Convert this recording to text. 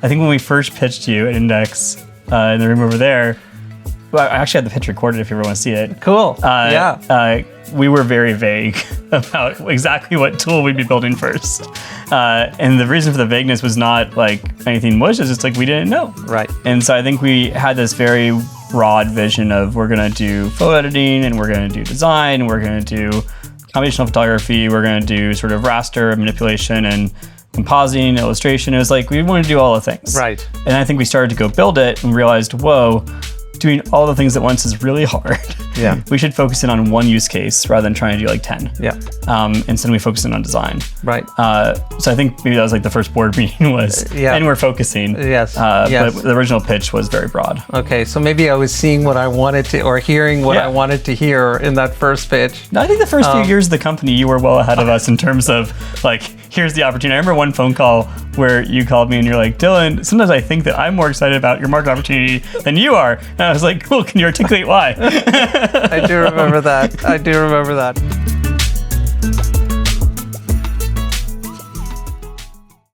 I think when we first pitched you at Index in the room over there, well, I actually had the pitch recorded if you ever want to see it. Cool. We were very vague about exactly what tool we'd be building first. And the reason for the vagueness was not like anything malicious, it's like we didn't know. Right. And so I think we had this very broad vision of we're going to do photo editing and we're going to do design, and we're going to do computational photography, we're going to do sort of raster manipulation and compositing, illustration. It was like we wanted to do all the things. Right. And I think we started to go build it and realized, whoa, doing all the things at once is really hard. Yeah. We should focus in on one use case rather than trying to do like 10. Yeah. Instead we focus in on design. Right. So I think maybe that was like the first board meeting was, and we're focusing. Yes. But the original pitch was very broad. Okay, so maybe I was seeing what I wanted to, or hearing what I wanted to hear in that first pitch. No, I think the first few years of the company, you were well ahead of us in terms of like, here's the opportunity. I remember one phone call where you called me and you're like, Dylan, sometimes I think that I'm more excited about your market opportunity than you are. And I was like, cool, can you articulate why? I do remember that.